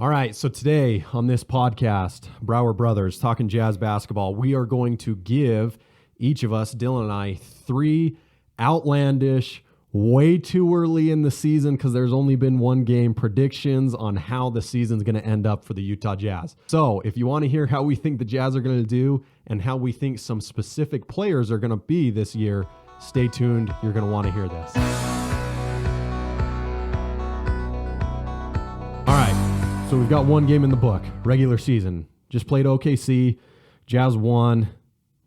All right, so today on this podcast, Brower Brothers, talking Jazz basketball, we are going to give each of us, Dylan and I, 3 outlandish, way too early in the season because there's only been one game, predictions on how the season's going to end up for the Utah Jazz. So if you want to hear how we think the Jazz are going to do and how we think some specific players are going to be this year, stay tuned. You're going to want to hear this. All right, so we've got one game in the book, regular season. Just played OKC. Jazz won.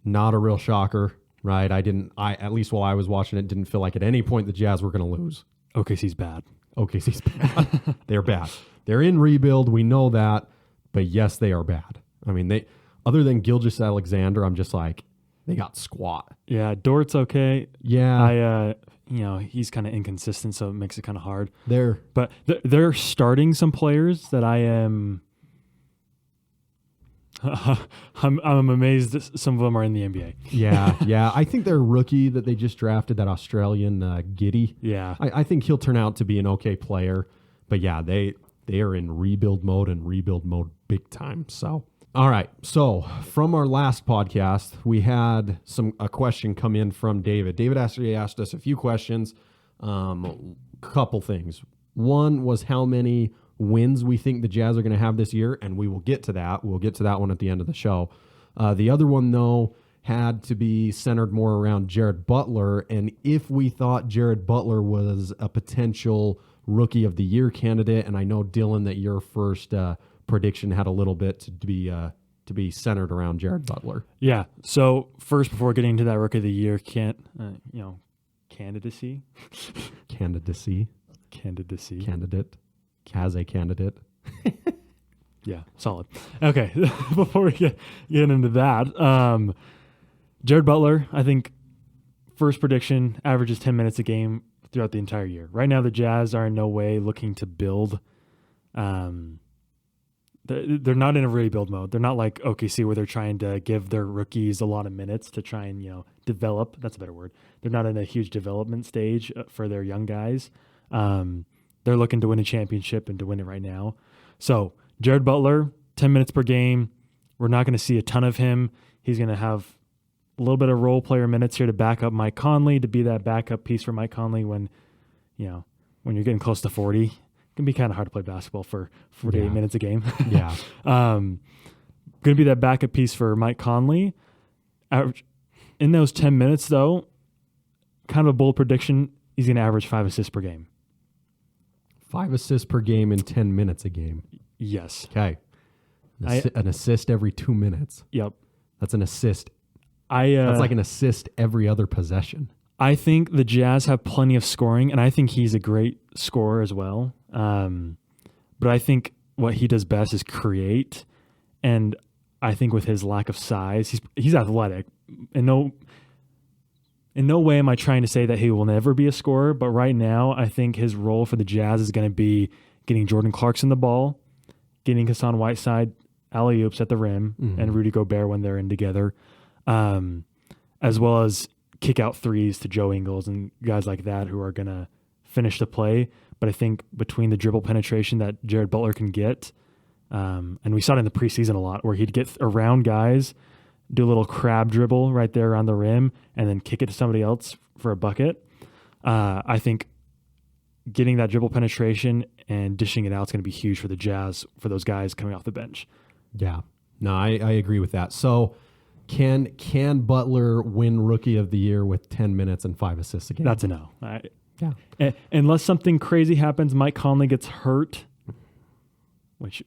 Not a real shocker, right? I at least while I was watching it, didn't feel like at any point the Jazz were going to lose. OKC's bad. OKC's bad. They're bad. They're in rebuild. We know that. But yes, they are bad. I mean, they other than Gilgeous-Alexander, I'm just like, they got squat. Yeah, Dort's okay. Yeah. He's kind of inconsistent, so it makes it kind of hard. But they're starting some players that I am... I'm amazed that some of them are in the NBA. Yeah. I think their rookie that they just drafted, that Australian Giddy. Yeah. I think he'll turn out to be an okay player. But yeah, they are in rebuild mode big time. So, all right. So from our last podcast, we had a question come in from David. David actually asked us a few questions, couple things. One was how many wins we think the Jazz are going to have this year, and we will get to that. We'll get to that one at the end of the show. The other one, though, had to be centered more around Jared Butler, and if we thought Jared Butler was a potential Rookie of the Year candidate. And I know, Dylan, that your first prediction had a little bit to be centered around Jared Butler. Yeah. So first, before getting to that Rookie of the Year candidacy. Candidate. As a candidate. Yeah, solid. Okay, before we get into that, Jared Butler, I think, first prediction, averages 10 minutes a game throughout the entire year. Right now, the Jazz are in no way looking to build. They're not in a rebuild mode. They're not like OKC where they're trying to give their rookies a lot of minutes to try and develop. That's a better word. They're not in a huge development stage for their young guys. They're looking to win a championship and to win it right now. So Jared Butler, 10 minutes per game. We're not going to see a ton of him. He's going to have a little bit of role player minutes here to back up Mike Conley, to be that backup piece for Mike Conley when you're getting close to 40. It can be kind of hard to play basketball for 48 minutes a game. Yeah. Going to be that backup piece for Mike Conley. In those 10 minutes, though, kind of a bold prediction, he's going to average 5 assists per game. 5 assists per game in 10 minutes a game. Yes. Okay. An assist every 2 minutes. Yep. That's an assist. That's like an assist every other possession. I think the Jazz have plenty of scoring, and I think he's a great scorer as well. But I think what he does best is create, and I think with his lack of size, he's athletic. In no way am I trying to say that he will never be a scorer, but right now I think his role for the Jazz is going to be getting Jordan Clarkson the ball, getting Hassan Whiteside alley-oops at the rim, and Rudy Gobert when they're in together, as well as kick out threes to Joe Ingles and guys like that who are going to finish the play. But I think between the dribble penetration that Jared Butler can get, and we saw it in the preseason a lot, where he'd get around guys, do a little crab dribble right there around the rim, and then kick it to somebody else for a bucket. I think getting that dribble penetration and dishing it out is going to be huge for the Jazz, for those guys coming off the bench. Yeah. No, I agree with that. So can Butler win Rookie of the Year with 10 minutes and 5 assists a game? That's a no. Yeah. Unless something crazy happens, Mike Conley gets hurt, which...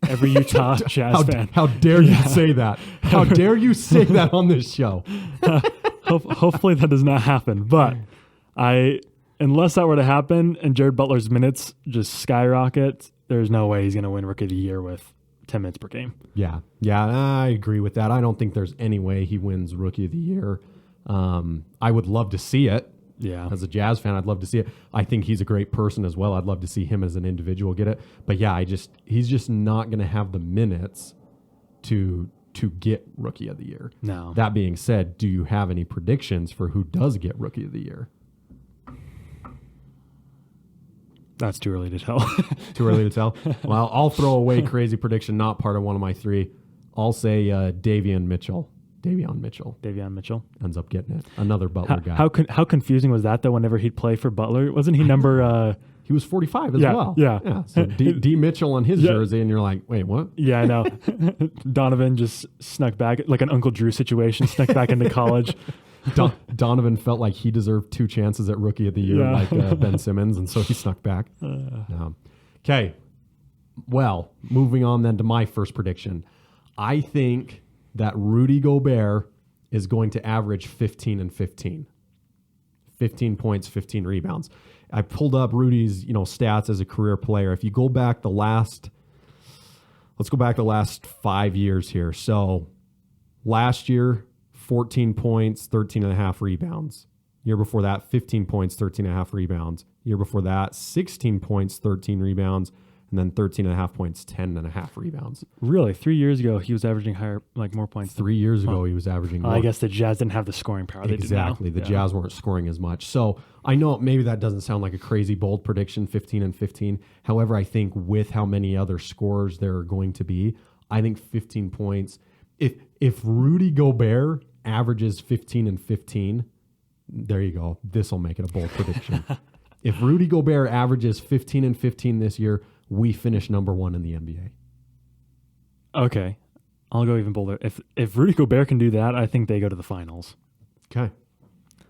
Every Utah Jazz fan. How dare you say that? How dare you say that on this show? Hopefully that does not happen. But unless that were to happen and Jared Butler's minutes just skyrocket, there's no way he's going to win Rookie of the Year with 10 minutes per game. Yeah, I agree with that. I don't think there's any way he wins Rookie of the Year. I would love to see it. Yeah. As a Jazz fan, I'd love to see it. I think he's a great person as well. I'd love to see him as an individual get it. But yeah, he's just not going to have the minutes to get Rookie of the Year. No. That being said, do you have any predictions for who does get Rookie of the Year? That's too early to tell. Too early to tell? Well, I'll throw away crazy prediction, not part of one of my three. I'll say Davion Mitchell. Davion Mitchell ends up getting it. Another Butler guy. How confusing was that, though, whenever he'd play for Butler? Wasn't he number... He was 45 as well. Yeah. So D Mitchell on his jersey, and you're like, wait, what? Yeah, I know. Donovan just snuck back, like an Uncle Drew situation, snuck back into college. Donovan felt like he deserved 2 chances at Rookie of the Year, like Ben Simmons, and so he snuck back. Okay. Well, moving on then to my first prediction. I think that Rudy Gobert is going to average 15 and 15. 15 points, 15 rebounds. I pulled up Rudy's, stats as a career player. If you go back let's go back the last 5 years here. So last year, 14 points, 13 and a half rebounds. Year before that, 15 points, 13 and a half rebounds. Year before that, 16 points, 13 rebounds. And then 13 and a half points, 10 and a half rebounds. Really? 3 years ago, he was averaging higher, like more points. 3 years ago, he was averaging more. I guess the Jazz didn't have the scoring power they do now. Exactly. The Jazz weren't scoring as much. So I know maybe that doesn't sound like a crazy bold prediction, 15 and 15. However, I think with how many other scorers there are going to be, I think 15 points. If Rudy Gobert averages 15 and 15, there you go. This will make it a bold prediction. If Rudy Gobert averages 15 and 15 this year, we finish number 1 in the NBA. Okay. I'll go even bolder. If Rudy Gobert can do that, I think they go to the finals. Okay.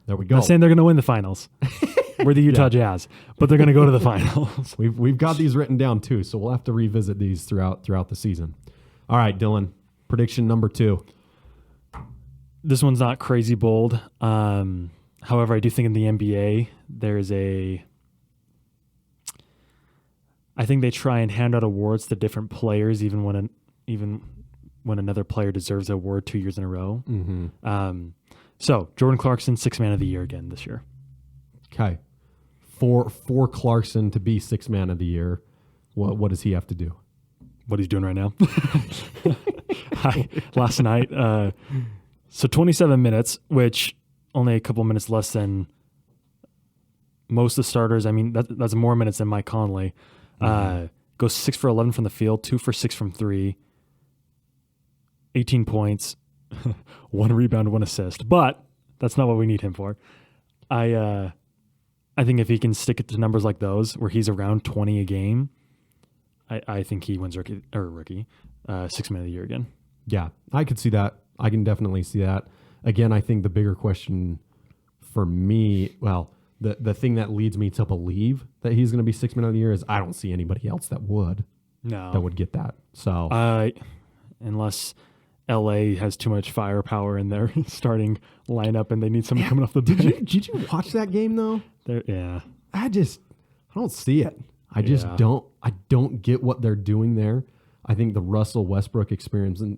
There we go. I'm not saying they're going to win the finals. We're the Utah Jazz, but they're going to go to the finals. We've got these written down too, so we'll have to revisit these throughout the season. All right, Dylan, prediction number 2. This one's not crazy bold. However, I do think in the NBA, there's I think they try and hand out awards to different players, even when another player deserves an award 2 years in a row. Mm-hmm. So Jordan Clarkson, 6th man of the year again this year. Okay, for Clarkson to be 6th man of the year, what does he have to do? What he's doing right now. Last night, so 27 minutes, which only a couple minutes less than most of the starters. I mean, that's more minutes than Mike Conley. Goes 6 for 11 from the field, 2 for 6 from 3, 18 points, 1 rebound, 1 assist. But that's not what we need him for. I think if he can stick it to numbers like those, where he's around 20 a game, I think he wins rookie 6th man of the year again. Yeah, I could see that. I can definitely see that. Again, I think the bigger question for me, the thing that leads me to believe that he's going to be 6th man of the year is I don't see anybody else that would get that. So unless LA has too much firepower in their starting lineup and they need someone coming off the bench. Did you watch that game though? Yeah. I don't see it. I just don't get what they're doing there. I think the Russell Westbrook experiment's going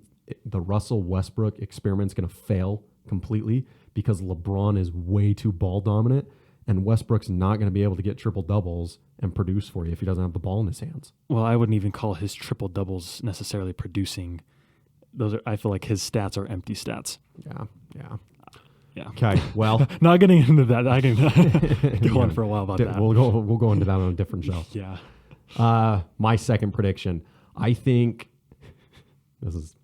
to fail completely because LeBron is way too ball dominant. And Westbrook's not going to be able to get triple doubles and produce for you if he doesn't have the ball in his hands. Well, I wouldn't even call his triple doubles necessarily producing. I feel like his stats are empty stats. Yeah. Okay. Well, not getting into that. I can go on for a while about that. We'll go into that on a different show. Yeah. My second prediction. I think this is.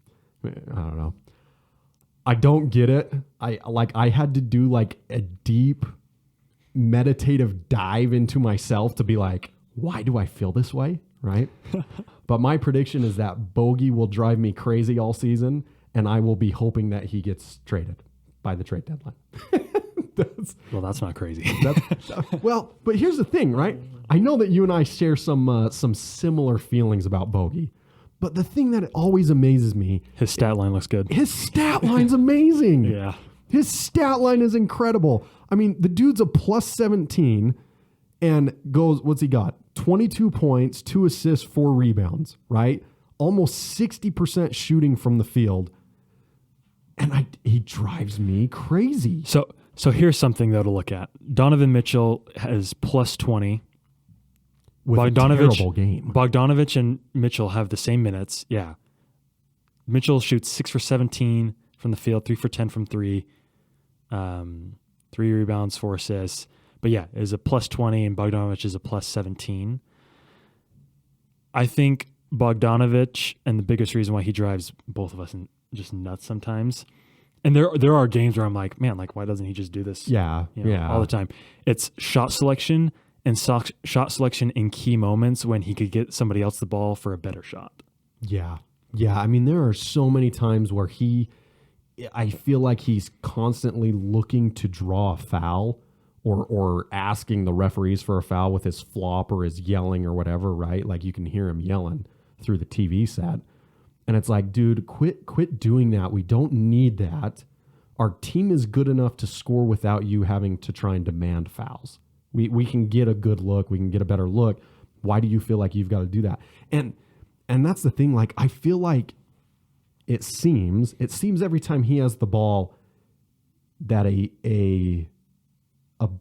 I don't know. I don't get it. I had to do like a deep meditative dive into myself to be like, why do I feel this way? Right. But my prediction is that Bogey will drive me crazy all season, and I will be hoping that he gets traded by the trade deadline. That's not crazy. But here's the thing, right? I know that you and I share some similar feelings about Bogey, but the thing that always amazes me, his stat line looks good. His stat line's amazing. Yeah. His stat line is incredible. I mean, the dude's a plus 17 and goes, what's he got? 22 points, 2 assists, 4 rebounds, right? Almost 60% shooting from the field. And he drives me crazy. So here's something though to look at. Donovan Mitchell has plus 20. With a terrible game. Bogdanovich and Mitchell have the same minutes. Yeah. Mitchell shoots 6 for 17 from the field, 3 for 10 from 3. 3 rebounds, 4 assists. But yeah, is a plus 20 and Bogdanovich is a plus 17. I think Bogdanovich, and the biggest reason why he drives both of us just nuts sometimes. And there are games where I'm like, man, like why doesn't he just do this? Yeah, all the time. It's shot selection and shot selection in key moments when he could get somebody else the ball for a better shot. Yeah. I mean, there are so many times where I feel like he's constantly looking to draw a foul or asking the referees for a foul with his flop or his yelling or whatever, right? Like you can hear him yelling through the TV set. And it's like, dude, quit doing that. We don't need that. Our team is good enough to score without you having to try and demand fouls. We can get a good look. We can get a better look. Why do you feel like you've got to do that? And that's the thing. Like, I feel like it seems every time he has the ball that a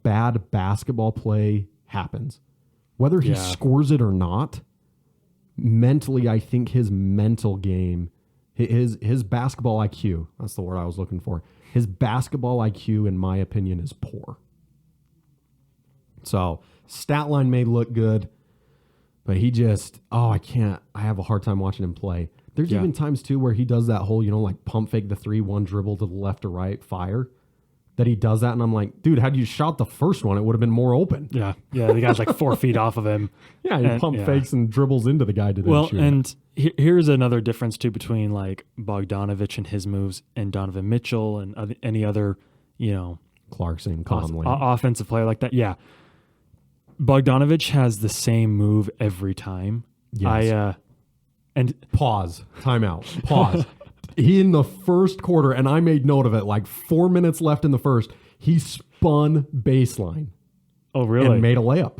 bad basketball play happens. Whether he scores it or not, mentally, I think his mental game, his basketball IQ, that's the word I was looking for. His basketball IQ, in my opinion, is poor. So stat line may look good, but he just, I have a hard time watching him play. There's even times too where he does that whole, like pump fake the 3, one dribble to the left or right, fire. That he does that, and I'm like, dude, had you shot the first one, it would have been more open. Yeah, the guy's like 4 feet off of him. Yeah, he pump fakes and dribbles into the guy to then shoot. And here's another difference too between like Bogdanovich and his moves and Donovan Mitchell and any other, Clarkson, Conley, offensive player like that. Yeah, Bogdanovich has the same move every time. Yes. Pause. Timeout. Pause. He in the first quarter, and I made note of it, like 4 minutes left in the first, he spun baseline. Oh, really? And made a layup.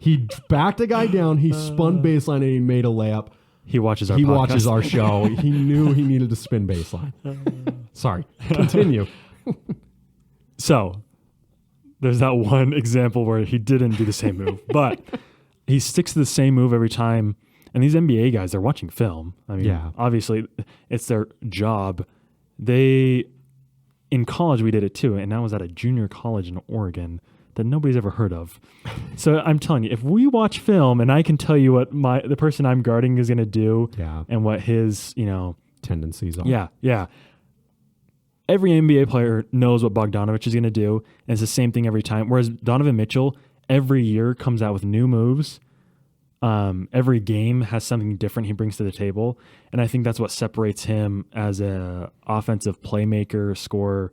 He backed a guy down, he spun baseline, and he made a layup. He watches our show. He knew he needed to spin baseline. Sorry. Continue. So, there's that one example where he didn't do the same move, but he sticks to the same move every time. And these NBA guys, they're watching film. I mean, obviously, it's their job. In college, we did it too, and I was at a junior college in Oregon that nobody's ever heard of. So I'm telling you, if we watch film and I can tell you what the person I'm guarding is going to do and what his, tendencies are. Yeah. Every NBA player knows what Bogdanovich is going to do, and it's the same thing every time. Whereas Donovan Mitchell, every year comes out with new moves. Every game has something different he brings to the table, and I think that's what separates him as a offensive playmaker, scorer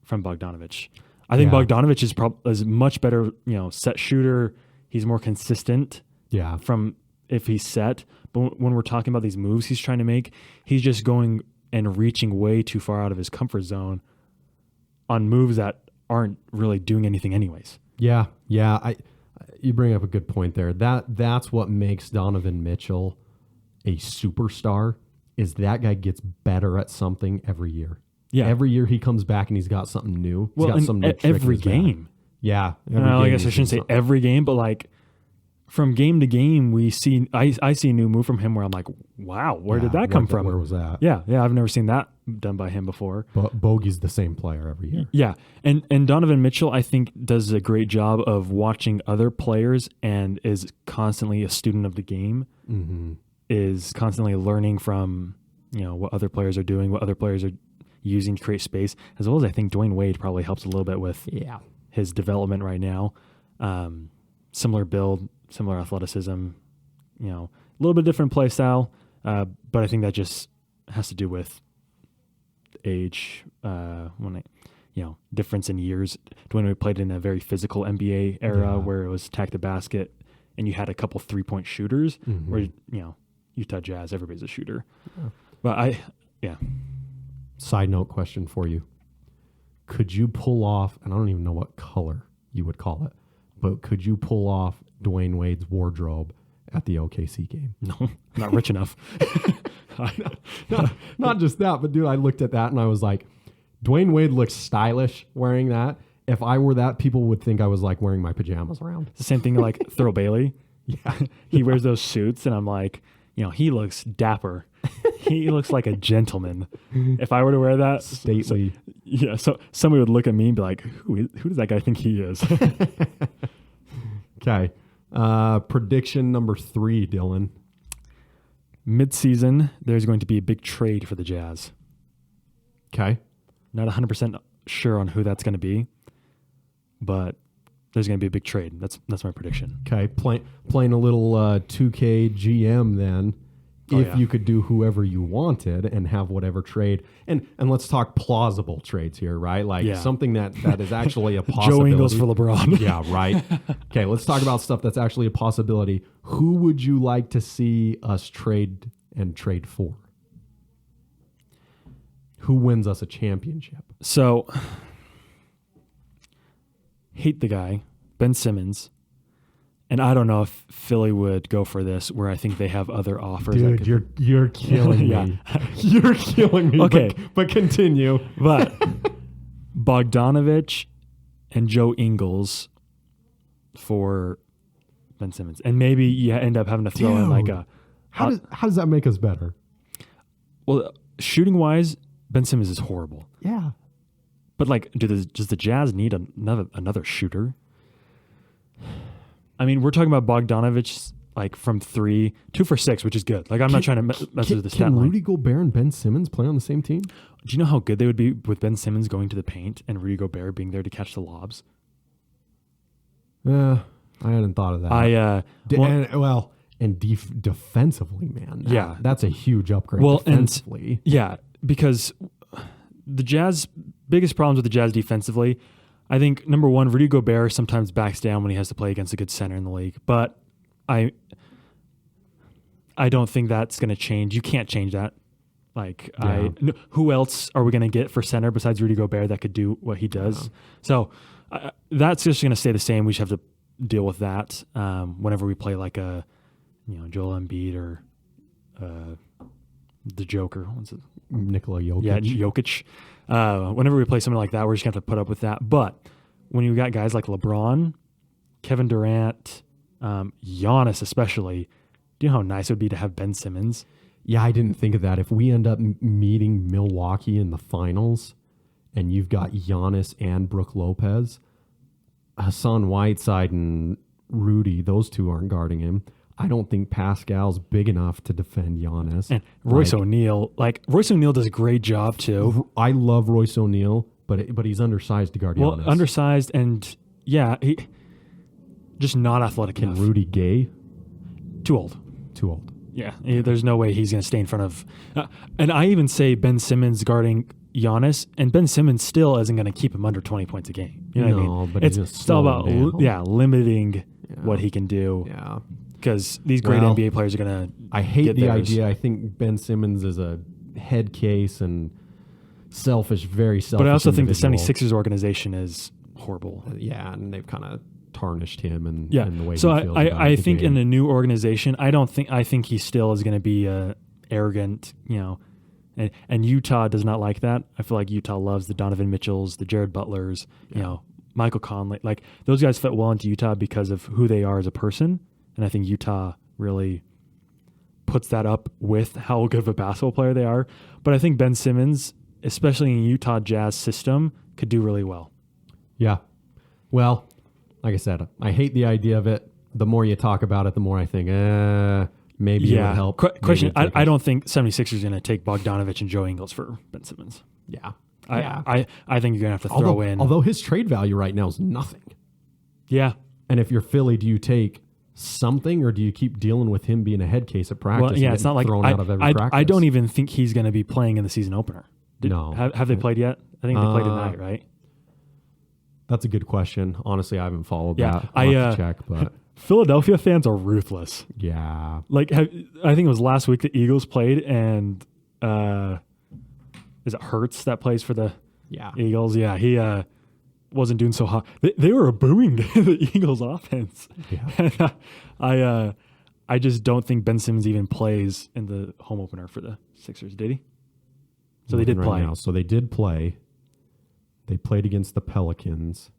from Bogdanovich. I think Bogdanovich is much better, set shooter. He's more consistent. Yeah. From if he's set, but when we're talking about these moves he's trying to make, he's just going and reaching way too far out of his comfort zone on moves that aren't really doing anything anyways. Yeah. You bring up a good point there. That's what makes Donovan Mitchell a superstar, is that guy gets better at something every year. Yeah. Every year he comes back and he's got something new. He's got something new every game. Yeah. I guess I shouldn't say every game, but like from game to game, I see a new move from him where I'm like, wow, where did that come from? Where was that? Yeah, I've never seen that done by him before. But Bogey's the same player every year. Yeah, and Donovan Mitchell, I think, does a great job of watching other players and is constantly a student of the game, is constantly learning from, what other players are doing, what other players are using to create space, as well as I think Dwayne Wade probably helps a little bit with his development right now. Similar build, similar athleticism, a little bit different play style, but I think that just has to do with age, difference in years. Dwayne Wade played in a very physical NBA era where it was attack the basket, and you had a couple 3-point shooters. Where Utah Jazz, everybody's a shooter. But Side note question for you: could you pull off? And I don't even know what color you would call it, but could you pull off Dwayne Wade's wardrobe at the OKC game? No, not rich enough. Not just that, but dude, I looked at that and I was like, Dwayne Wade looks stylish wearing that. If I were that, people would think I was like wearing my pajamas around. It's the same thing like Thurl Bailey. Yeah. He wears those suits and I'm like, he looks dapper. He looks like a gentleman. If I were to wear that, stately. So somebody would look at me and be like, who does that guy think he is? Okay. Prediction number 3, Dylan. Mid-season, there's going to be a big trade for the Jazz. Okay. Not 100% sure on who that's going to be, but there's going to be a big trade. That's my prediction. Okay. Playing a little 2K GM then. If you could do whoever you wanted and have whatever trade. And let's talk plausible trades here, right? Like something that is actually a possibility. Joe Ingles for LeBron. Yeah, right. Okay, let's talk about stuff that's actually a possibility. Who would you like to see us trade for? Who wins us a championship? So, hate the guy, Ben Simmons. And I don't know if Philly would go for this, where I think they have other offers. Dude, you're killing me. You're killing me. Okay, but continue. But Bogdanovich and Joe Ingles for Ben Simmons, and maybe you end up having to throw in like a. How does that make us better? Well, shooting wise, Ben Simmons is horrible. Yeah, but like, does the Jazz need another shooter? I mean, we're talking about Bogdanovich like from 3, 2 for 6, which is good. Like, I'm not trying to mess with the stat line. Can Rudy Gobert and Ben Simmons play on the same team? Do you know how good they would be with Ben Simmons going to the paint and Rudy Gobert being there to catch the lobs? I hadn't thought of that. Defensively, man. That's a huge upgrade. Well, defensively. Because the Jazz biggest problems with the Jazz defensively, I think number one, Rudy Gobert sometimes backs down when he has to play against a good center in the league, but I don't think that's going to change. You can't change that. Like, who else are we going to get for center besides Rudy Gobert that could do what he does? So that's just going to stay the same. We just have to deal with that whenever we play like a Joel Embiid or the Joker. What's it? Nikola Jokic. Yeah, Jokic. Whenever we play something like that, we're just going to have to put up with that. But when you got guys like LeBron, Kevin Durant, Giannis especially, do you know how nice it would be to have Ben Simmons? Yeah, I didn't think of that. If we end up meeting Milwaukee in the finals and you've got Giannis and Brook Lopez, Hassan Whiteside and Rudy, those two aren't guarding him. I don't think Pascal's big enough to defend Giannis. And Royce O'Neal does a great job too. I love Royce O'Neal, but he's undersized to guard Giannis. Well, undersized and he just not athletic enough. And Rudy Gay? Too old. Yeah, there's no way he's going to stay in front of. And I even say Ben Simmons guarding Giannis, and Ben Simmons still isn't going to keep him under 20 points a game. You know what I mean? But it's still about limiting what he can do. Yeah. Because these great NBA players are going to. I hate the idea. I think Ben Simmons is a head case and very selfish. But I also think the individual. 76ers organization is horrible. And they've kind of tarnished him and the way so he feels I think game. in the new organization, I think he still is going to be arrogant, and Utah does not like that. I feel like Utah loves the Donovan Mitchells, the Jared Butlers, Michael Conley. Like, those guys fit well into Utah because of who they are as a person, and I think Utah really puts that up with how good of a basketball player they are. But I think Ben Simmons, especially in Utah Jazz system, could do really well. Yeah. Well, like I said, I hate the idea of it. The more you talk about it, the more I think, maybe it would help. Question, I don't think 76ers are going to take Bogdanovich and Joe Ingles for Ben Simmons. Yeah. I think you're going to have to throw in. Although his trade value right now is nothing. Yeah. And if you're Philly, do you take something or do you keep dealing with him being a head case at practice? Well, yeah, it's not like thrown out of every practice? I don't even think he's going to be playing in the season opener. No. Have they played yet? I think they played tonight, right? That's a good question. Honestly, I haven't followed that. I have to check, but Philadelphia fans are ruthless. Yeah. Like, I think it was last week the Eagles played, and is it Hurts that plays for the Eagles? Yeah, he wasn't doing so hot. They were booing the Eagles offense. Yeah. And, I just don't think Ben Simmons even plays in the home opener for the Sixers, did he? So they did play. Now. So they did play. They played against the Pelicans,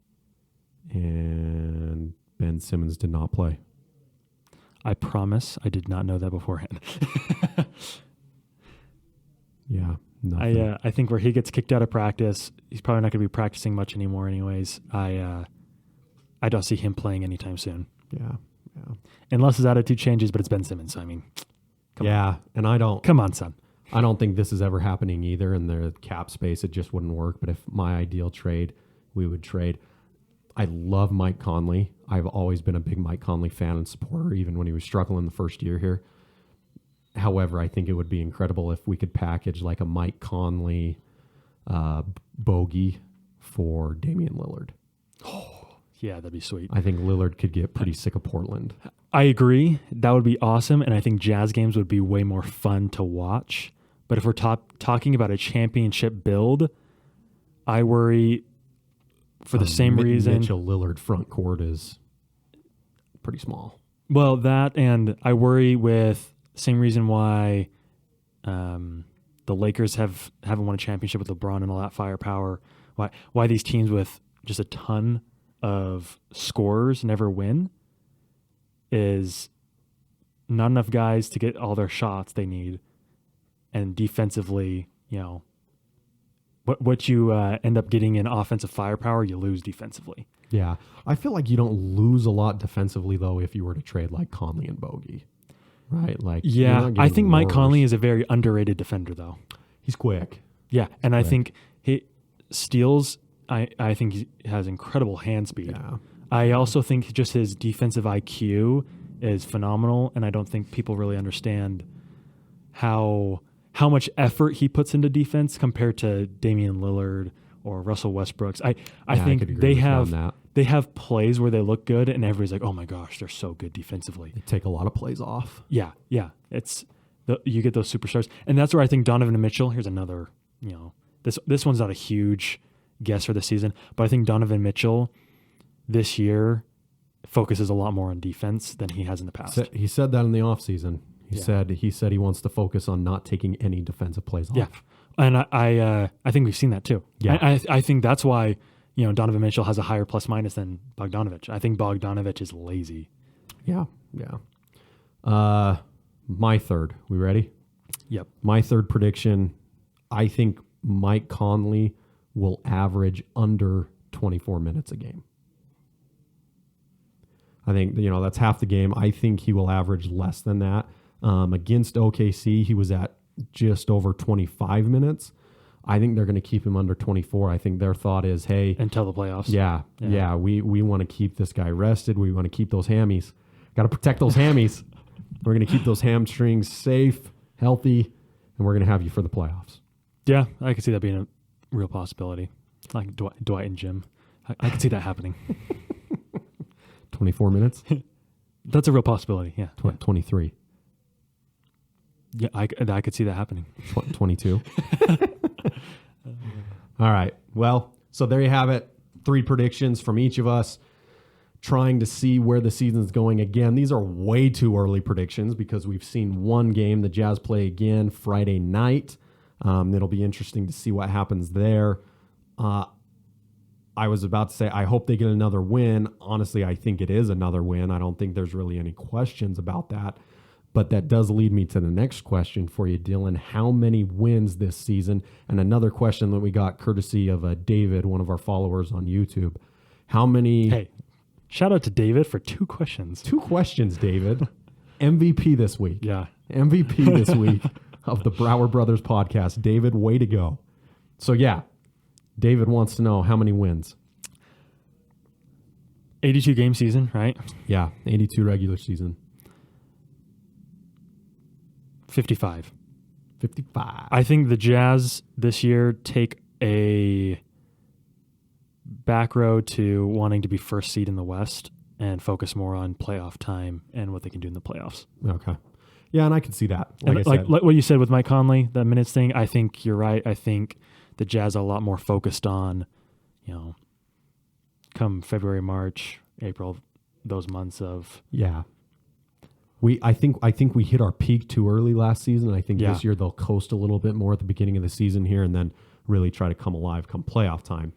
and Ben Simmons did not play. I promise I did not know that beforehand. Yeah. Nothing. I think where he gets kicked out of practice, he's probably not going to be practicing much anymore anyways. I don't see him playing anytime soon. Yeah. Unless his attitude changes, but it's Ben Simmons. So, I mean, come on. And I don't. Come on, son. I don't think this is ever happening either. In the cap space, it just wouldn't work. But if my ideal trade, we would trade. I love Mike Conley. I've always been a big Mike Conley fan and supporter, even when he was struggling the first year here. However, I think it would be incredible if we could package like a Mike Conley bogey for Damian Lillard. Oh, yeah, that'd be sweet. I think Lillard could get pretty sick of Portland. I agree. That would be awesome. And I think Jazz games would be way more fun to watch. But if we're talking about a championship build, I worry for the same reason. Mitchell Lillard front court is pretty small. Well, that, and I worry with same reason why the Lakers haven't won a championship with LeBron and all that firepower. Why these teams with just a ton of scorers never win is not enough guys to get all their shots they need, and defensively, what you end up getting in offensive firepower, you lose defensively. Yeah, I feel like you don't lose a lot defensively though if you were to trade like Conley and Bogey. Right, like I think Mike Conley is a very underrated defender, though. He's quick. Yeah, and I think he steals. I think he has incredible hand speed. Yeah. I also think just his defensive IQ is phenomenal, and I don't think people really understand how much effort he puts into defense compared to Damian Lillard or Russell Westbrook. I think they have plays where they look good, and everybody's like, "Oh my gosh, they're so good defensively." They take a lot of plays off. Yeah. You get those superstars, and that's where I think Donovan Mitchell. Here's another, this one's not a huge guess for the season, but I think Donovan Mitchell this year focuses a lot more on defense than he has in the past. He said that in the offseason. He said he wants to focus on not taking any defensive plays off. Yeah, and I think we've seen that too. Yeah, I think that's why Donovan Mitchell has a higher plus minus than Bogdanovich. I think Bogdanovich is lazy. Yeah. My third. We ready? Yep. My third prediction. I think Mike Conley will average under 24 minutes a game. I think that's half the game. I think he will average less than that. Against OKC, he was at just over 25 minutes. I think they're going to keep him under 24. I think their thought is, hey, until the playoffs. Yeah. We want to keep this guy rested. We want to keep those hammies. Got to protect those hammies. We're going to keep those hamstrings safe, healthy, and we're going to have you for the playoffs. Yeah, I could see that being a real possibility. Like Dwight and Jim. I could see that happening. 24 minutes? That's a real possibility, yeah. 23. Yeah, I could see that happening. 22. All right. Well, so there you have it. 3 predictions from each of us, trying to see where the season's going. Again, these are way too early predictions because we've seen one game, the Jazz play again Friday night. It'll be interesting to see what happens there. I was about to say, I hope they get another win. Honestly, I think it is another win. I don't think there's really any questions about that. But that does lead me to the next question for you, Dylan. How many wins this season? And another question that we got courtesy of David, one of our followers on YouTube. How many... Hey, shout out to David for 2 questions. 2 questions, David. MVP this week. Yeah. MVP this week of the Brower Brothers podcast. David, way to go. So, yeah, David wants to know how many wins. 82 game season, right? Yeah, 82 regular season. 55. 55. I think the Jazz this year take a back road to wanting to be first seed in the West and focus more on playoff time and what they can do in the playoffs. Okay. Yeah, and I can see that. Like what you said with Mike Conley, the minutes thing, I think you're right. I think the Jazz are a lot more focused on, come February, March, April, those months of... Yeah. I think we hit our peak too early last season. I think this year they'll coast a little bit more at the beginning of the season here and then really try to come alive come playoff time.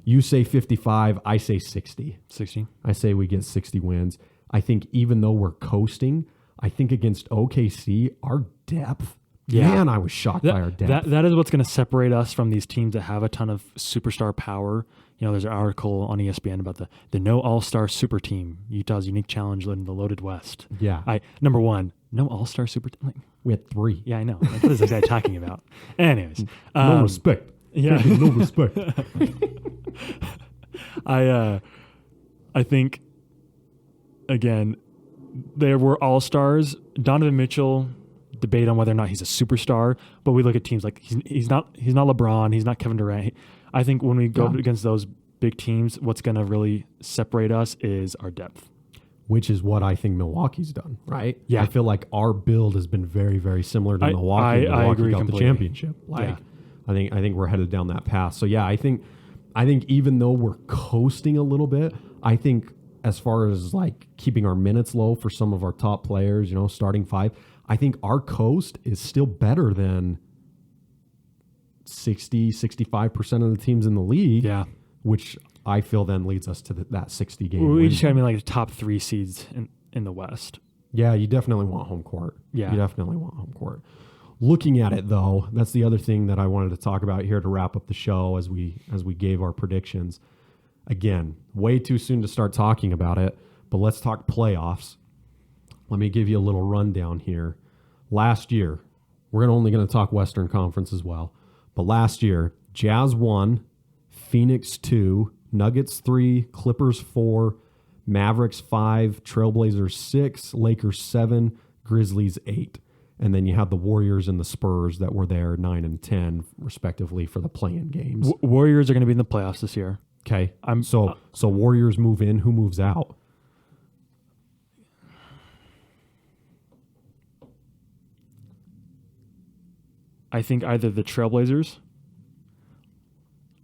You say 55, I say 60. 60? I say we get 60 wins. I think even though we're coasting, I think against OKC, our depth, man, I was shocked by our depth. That is what's going to separate us from these teams that have a ton of superstar power. There's an article on ESPN about the no all-star super team, Utah's unique challenge in the loaded West. Yeah. Number one, no all-star super team. We had 3. Yeah, I know. Like, what is this guy talking about? Anyways. No respect. Yeah. No respect. I think, again, there were all-stars. Donovan Mitchell, debate on whether or not he's a superstar, but we look at teams like he's not LeBron, he's not Kevin Durant. I think when we go against those big teams, what's going to really separate us is our depth. Which is what I think Milwaukee's done, right? Yeah. I feel like our build has been very, very similar to Milwaukee. I agree got completely. the championship. I think we're headed down that path. So yeah, I think even though we're coasting a little bit, I think as far as like keeping our minutes low for some of our top players, starting 5, I think our coast is still better than 65% of the teams in the league. Yeah. Which I feel then leads us to that 60 game. We just got to be like the top 3 seeds in the West. Yeah, you definitely want home court. Yeah. You definitely want home court. Looking at it though, that's the other thing that I wanted to talk about here to wrap up the show as we gave our predictions. Again, way too soon to start talking about it, but let's talk playoffs. Let me give you a little rundown here. Last year, we're only going to talk Western Conference as well, but last year, Jazz 1, Phoenix 2, Nuggets 3, Clippers 4, Mavericks 5, Trailblazers 6, Lakers 7, Grizzlies 8. And then you have the Warriors and the Spurs that were there 9 and 10, respectively, for the play-in games. Warriors are going to be in the playoffs this year. Okay. So Warriors move in. Who moves out? I think either the Trailblazers.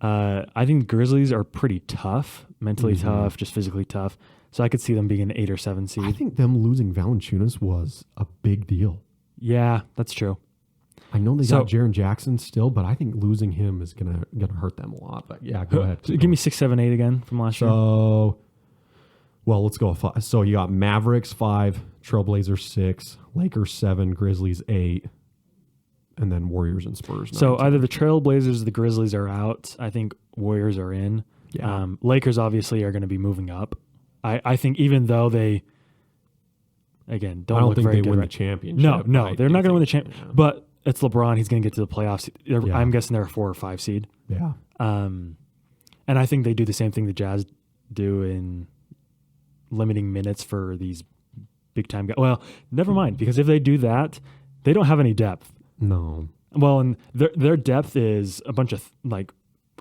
I think Grizzlies are pretty tough, mentally tough, just physically tough. So I could see them being an 8 or 7 seed. I think them losing Valanciunas was a big deal. Yeah, that's true. I know they got Jaren Jackson still, but I think losing him is gonna hurt them a lot. But yeah, go ahead. Give me 6, 7, 8 again from last year. So, well, let's go with 5. So you got Mavericks 5, Trailblazers 6, Lakers 7, Grizzlies 8, and then Warriors and Spurs 9. So either the Trailblazers or the Grizzlies are out. I think Warriors are in. Yeah. Lakers obviously are going to be moving up. I think even though they, again, I don't think they win the championship. No, they're not going to win the championship. Yeah. But it's LeBron. He's going to get to the playoffs. I'm guessing they're a 4 or 5 seed. Yeah. And I think they do the same thing the Jazz do in limiting minutes for these big-time guys. Well, never mind, because if they do that, they don't have any depth. No. Well, and their depth is a bunch of like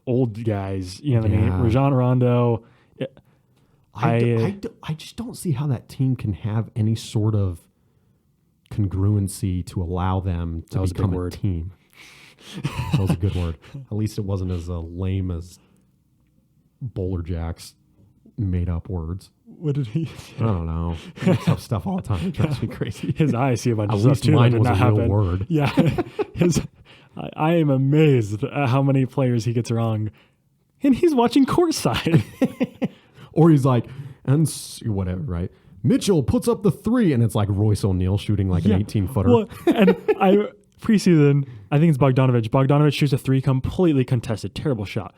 old guys. You know what I mean? Rajon Rondo. I just don't see how that team can have any sort of congruency to allow them to become a team. That was a good word. At least it wasn't as lame as Bowler Jack's made up words. What did he say? I don't know. He makes up stuff all the time. It drives me crazy. His eyes see a bunch At of stuff least too. mine That was did a not real happen. word. Yeah. I am amazed at how many players he gets wrong. And he's watching courtside. Or he's like, and whatever, right? Mitchell puts up the 3, and it's like Royce O'Neal shooting like an 18-footer. Well, and preseason, I think it's Bogdanovich. Bogdanovich shoots a 3 completely contested. Terrible shot.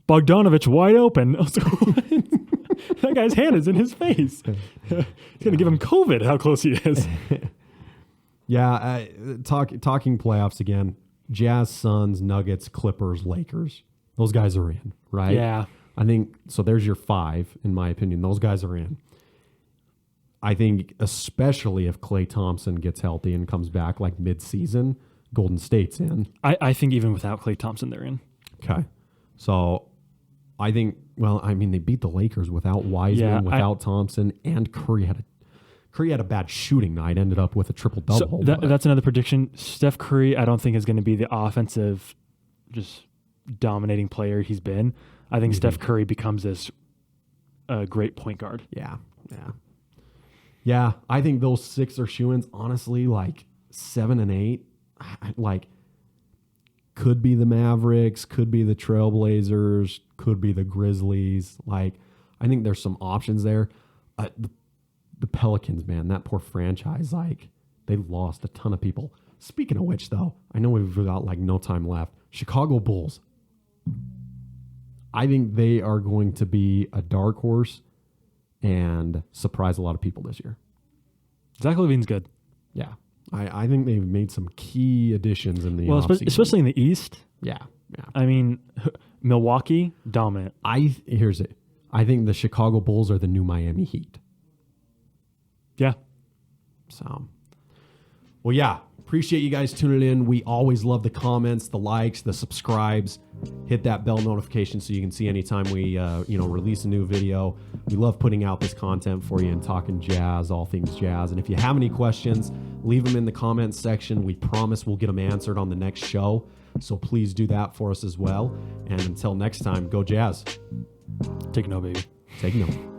Bogdanovich wide open. I was like, that guy's hand is in his face. He's going to give him COVID, how close he is. Yeah, talking playoffs again. Jazz, Suns, Nuggets, Clippers, Lakers. Those guys are in, right? Yeah. I think, so there's your 5, in my opinion. Those guys are in. I think especially if Klay Thompson gets healthy and comes back like mid-season, Golden State's in. I think even without Klay Thompson, they're in. Okay. So I think, they beat the Lakers without Wiseman, without Thompson, and Curry had a bad shooting night, ended up with a triple-double. So that's another prediction. Steph Curry, I don't think is going to be the offensive, just dominating player he's been. I think Steph Curry becomes this great point guard. Yeah, I think those 6 are shoo-ins. Honestly, like 7 and 8, like could be the Mavericks, could be the Trailblazers, could be the Grizzlies. Like I think there's some options there. the Pelicans, man, that poor franchise, like they lost a ton of people. Speaking of which, though, I know we've got like no time left. Chicago Bulls. I think they are going to be a dark horse and surprise a lot of people this year. Zach LaVine's good. Yeah. I think they've made some key additions in the offseason. Especially in the East. Yeah. I mean, Milwaukee, dominant. Here's it. I think the Chicago Bulls are the new Miami Heat. Yeah. So, well, yeah. Appreciate you guys tuning in. We always love the comments, the likes, the subscribes. Hit that bell notification so you can see anytime we release a new video. We love putting out this content for you and talking jazz, all things jazz. And if you have any questions, leave them in the comments section. We promise we'll get them answered on the next show. So please do that for us as well. And until next time, go Jazz. Take no, baby. Take no.